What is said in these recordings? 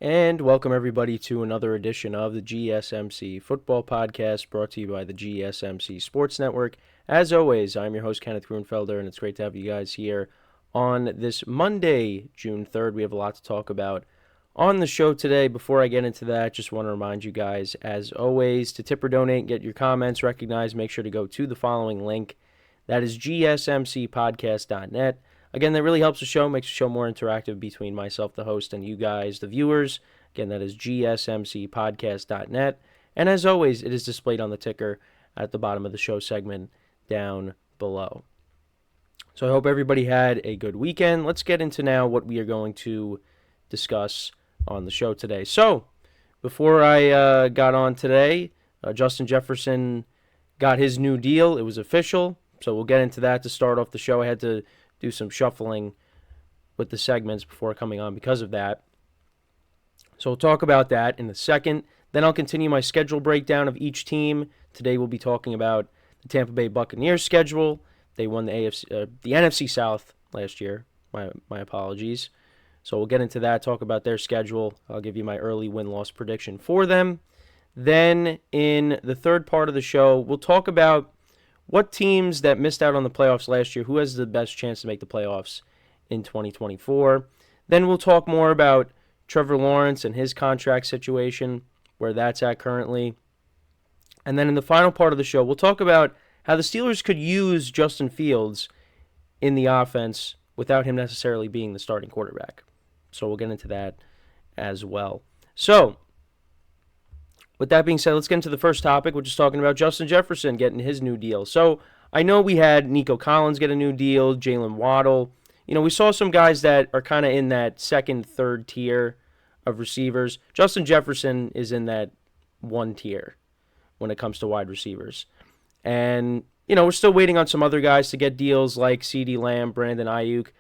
And welcome everybody to another edition of the GSMC Football Podcast brought to you by the GSMC Sports Network. As always, I'm your host, Kenneth Grunfelder, and it's great to have you guys here on this Monday, June 3rd. We have a lot to talk about on the show today. Before I get into that, just want to remind you guys, as always, to tip or donate, get your comments recognized, make sure to go to the following link. That is GSMCPodcast.net. Again, that really helps the show, makes the show more interactive between myself, the host, and you guys, the viewers. Again, that is GSMCPodcast.net. And as always, it is displayed on the ticker at the bottom of the show segment down below. So I hope everybody had a good weekend. Let's get into now what we are going to discuss on the show today. So, before I got on today, Justin Jefferson got his new deal. It was official. So we'll get into that to start off the show. I had to do some shuffling with the segments before coming on because of that. So we'll talk about that in a second. Then I'll continue my schedule breakdown of each team. Today we'll be talking about the Tampa Bay Buccaneers schedule. They won the NFC South last year. My apologies. So we'll get into that, talk about their schedule. I'll give you my early win-loss prediction for them. Then in the third part of the show, we'll talk about what teams that missed out on the playoffs last year, who has the best chance to make the playoffs in 2024. Then we'll talk more about Trevor Lawrence and his contract situation, where that's at currently. And then in the final part of the show, we'll talk about how the Steelers could use Justin Fields in the offense without him necessarily being the starting quarterback. So we'll get into that as well. So, with that being said, let's get into the first topic, which is talking about Justin Jefferson getting his new deal. So, I know we had Nico Collins get a new deal, Jalen Waddle. You know, we saw some guys that are kind of in that second, third tier of receivers. Justin Jefferson is in that one tier when it comes to wide receivers. And, you know, we're still waiting on some other guys to get deals like CeeDee Lamb, Brandon Ayuk,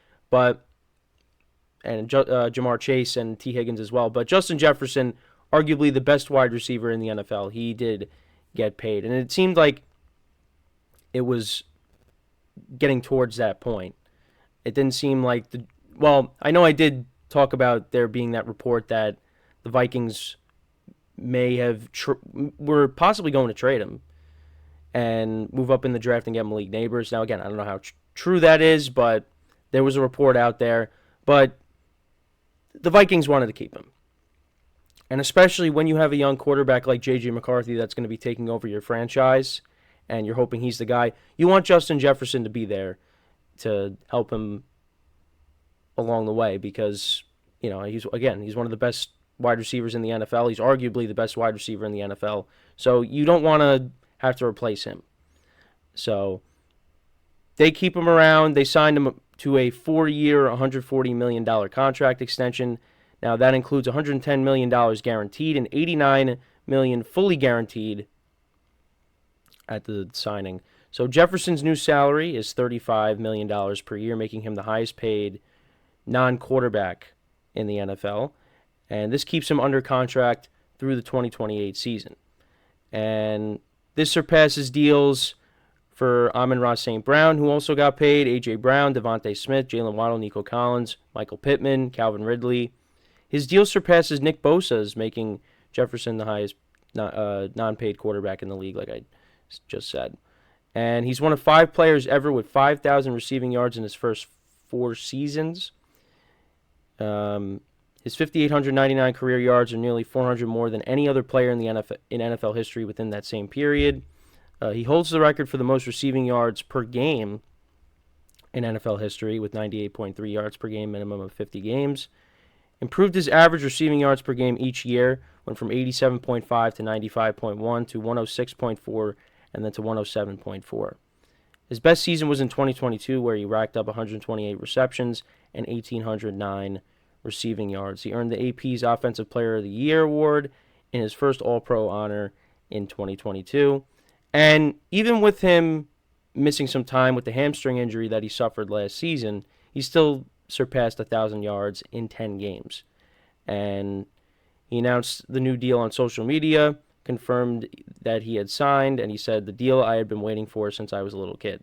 and Jamar Chase and T. Higgins as well. But Justin Jefferson, arguably the best wide receiver in the NFL, he did get paid. And it seemed like it was getting towards that point. It didn't seem like I know I did talk about there being that report that the Vikings may have were possibly going to trade him and move up in the draft and get Malik Neighbors. Now, again, I don't know how true that is, but there was a report out there. But the Vikings wanted to keep him. And especially when you have a young quarterback like J.J.McCarthy that's going to be taking over your franchise and you're hoping he's the guy, you want Justin Jefferson to be there to help him along the way because, you know, he's one of the best wide receivers in the NFL. He's arguably the best wide receiver in the NFL. So you don't want to have to replace him. So they keep him around. They signed him to a 4-year, $140 million contract extension. Now, that includes $110 million guaranteed and $89 million fully guaranteed at the signing. So Jefferson's new salary is $35 million per year, making him the highest paid non-quarterback in the NFL. And this keeps him under contract through the 2028 season. And this surpasses deals for Amon-Ra St. Brown, who also got paid, A.J. Brown, Devontae Smith, Jalen Waddle, Nico Collins, Michael Pittman, Calvin Ridley. His deal surpasses Nick Bosa's, making Jefferson the highest non-paid quarterback in the league, like I just said. And he's one of 5 players ever with 5,000 receiving yards in his first 4 seasons. His 5,899 career yards are nearly 400 more than any other player in the NFL history within that same period. He holds the record for the most receiving yards per game in NFL history with 98.3 yards per game, minimum of 50 games. Improved his average receiving yards per game each year, went from 87.5 to 95.1 to 106.4 and then to 107.4. His best season was in 2022 where he racked up 128 receptions and 1,809 receiving yards. He earned the AP's Offensive Player of the Year award in his first All-Pro honor in 2022. And even with him missing some time with the hamstring injury that he suffered last season, he still surpassed 1,000 yards in 10 games. And he announced the new deal on social media, confirmed that he had signed, and he said, "The deal I had been waiting for since I was a little kid."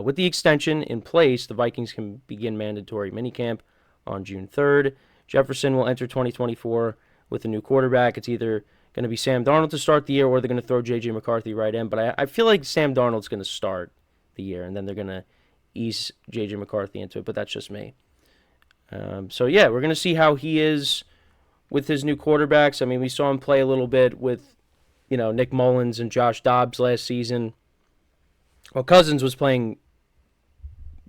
With the extension in place, the Vikings can begin mandatory minicamp on June 3rd. Jefferson will enter 2024 with a new quarterback. It's either going to be Sam Darnold to start the year, or they're going to throw J.J. McCarthy right in. But I feel like Sam Darnold's going to start the year, and then they're going to ease J.J. McCarthy into it. But that's just me. So, yeah, we're going to see how he is with his new quarterbacks. I mean, we saw him play a little bit with, Nick Mullins and Josh Dobbs last season. Well, Cousins was playing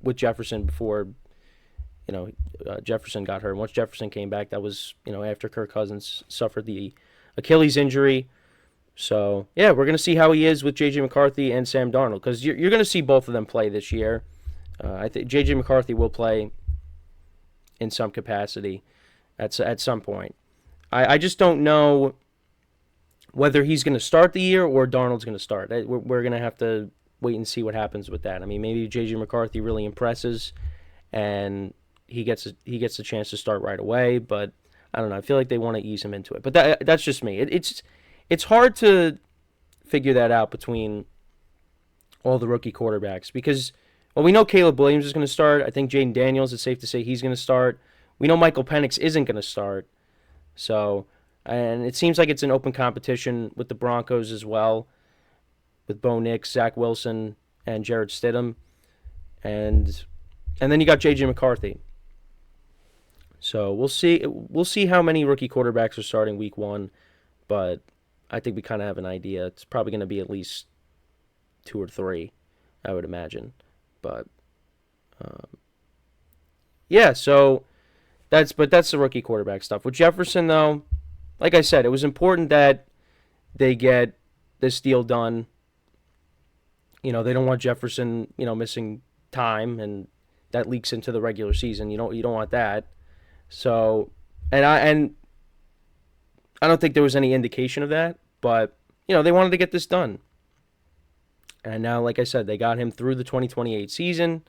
with Jefferson before, Jefferson got hurt. Once Jefferson came back, that was, after Kirk Cousins suffered the Achilles injury. So, yeah, we're going to see how he is with J.J. McCarthy and Sam Darnold, because you're going to see both of them play this year. I think J.J. McCarthy will play in some capacity at some point. I just don't know whether he's going to start the year or Darnold's going to start. We're going to have to wait and see what happens with that. I mean, maybe J.J. McCarthy really impresses and he gets a chance to start right away, but I don't know. I feel like they want to ease him into it. But that's just me. It's hard to figure that out between all the rookie quarterbacks because, well, we know Caleb Williams is going to start. I think Jaden Daniels, it's safe to say he's going to start. We know Michael Penix isn't going to start. So, and it seems like it's an open competition with the Broncos as well, with Bo Nix, Zach Wilson, and Jarrett Stidham. And then you got J.J. McCarthy. So we'll see how many rookie quarterbacks are starting week 1, but I think we kind of have an idea. It's probably going to be at least 2 or 3, I would imagine. But yeah, so that's the rookie quarterback stuff. With Jefferson, though, like I said, it was important that they get this deal done. They don't want Jefferson, missing time, and that leaks into the regular season. You don't want that. So, and I don't think there was any indication of that, but they wanted to get this done. And now, like I said, they got him through the 2028 season,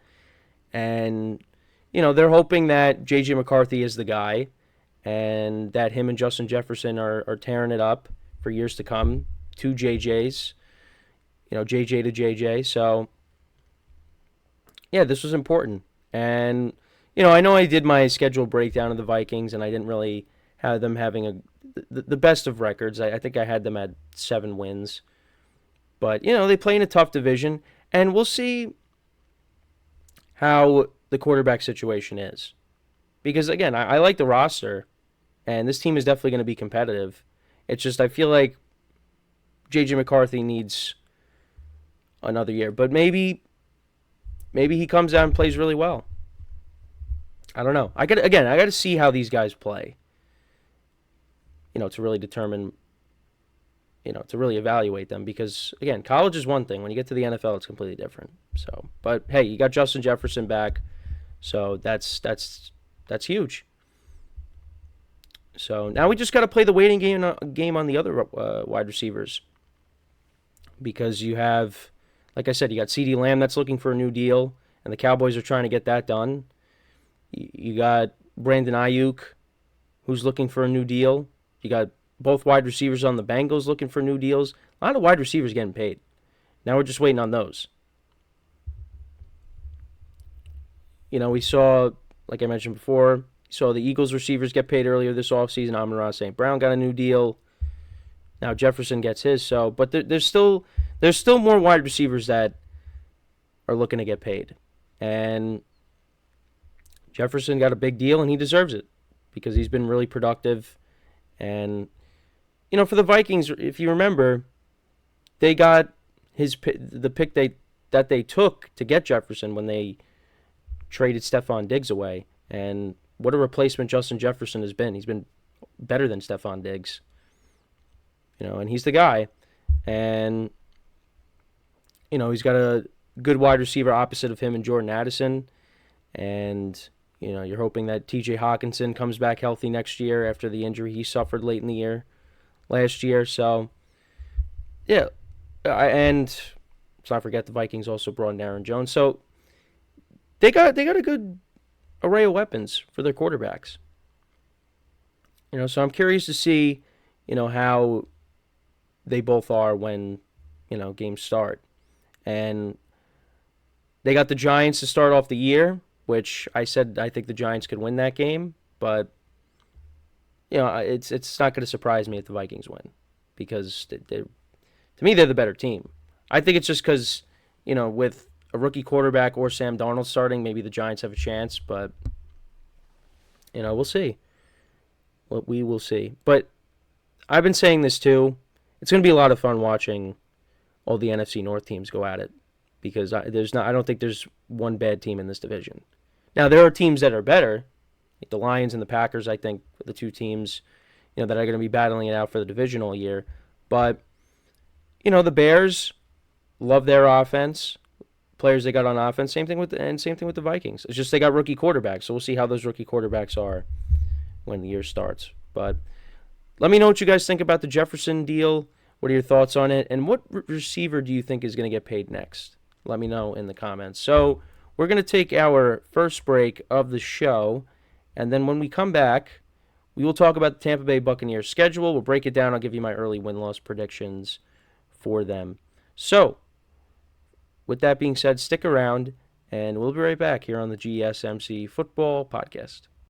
and they're hoping that J.J. McCarthy is the guy, and that him and Justin Jefferson are tearing it up for years to come. 2 JJs, JJ to JJ. So, yeah, this was important. And, I know I did my schedule breakdown of the Vikings, and I didn't really have them having the best of records. I think I had them at 7 wins. But, they play in a tough division, and we'll see how the quarterback situation is. Because, again, I like the roster, and this team is definitely going to be competitive. It's just I feel like J.J. McCarthy needs another year. But maybe he comes out and plays really well. I don't know. I got to see how these guys play, to really determine, to really evaluate them. Because, again, college is one thing. When you get to the NFL, it's completely different. So, but, hey, you got Justin Jefferson back, so that's huge. So now we just got to play the waiting game on the other wide receivers. Because you have, like I said, you got CeeDee Lamb that's looking for a new deal, and the Cowboys are trying to get that done. You got Brandon Ayuk, who's looking for a new deal. You got both wide receivers on the Bengals looking for new deals. A lot of wide receivers getting paid. Now we're just waiting on those. We saw, like I mentioned before, the Eagles receivers get paid earlier this offseason. Amon-Ra St. Brown got a new deal. Now Jefferson gets his. So, but there's still more wide receivers that are looking to get paid. And Jefferson got a big deal, and he deserves it because he's been really productive. And, for the Vikings, if you remember, they got the pick that they took to get Jefferson when they traded Stephon Diggs away. And what a replacement Justin Jefferson has been. He's been better than Stephon Diggs. And he's the guy. And, he's got a good wide receiver opposite of him in Jordan Addison. And, you're hoping that T.J.Hockenson comes back healthy next year after the injury he suffered late in the year last year. So, yeah. And let's not forget the Vikings also brought in Aaron Jones. So, they got a good array of weapons for their quarterbacks. So I'm curious to see, how they both are when, games start. And they got the Giants to start off the year, which I said I think the Giants could win that game. But, it's not going to surprise me if the Vikings win because to me they're the better team. I think it's just because with a rookie quarterback or Sam Darnold starting, maybe the Giants have a chance, but we'll see. What we will see. But I've been saying this too. It's going to be a lot of fun watching all the NFC North teams go at it because I don't think there's one bad team in this division. Now there are teams that are better, like the Lions and the Packers. I think the two teams, that are going to be battling it out for the division all year. But the Bears love their offense, players they got on offense. Same thing with the Vikings. It's just they got rookie quarterbacks, so we'll see how those rookie quarterbacks are when the year starts. But let me know what you guys think about the Jefferson deal. What are your thoughts on it? And what receiver do you think is going to get paid next? Let me know in the comments. So we're going to take our first break of the show. And then when we come back, we will talk about the Tampa Bay Buccaneers schedule. We'll break it down. I'll give you my early win-loss predictions for them. So with that being said, stick around, and we'll be right back here on the GSMC Football Podcast.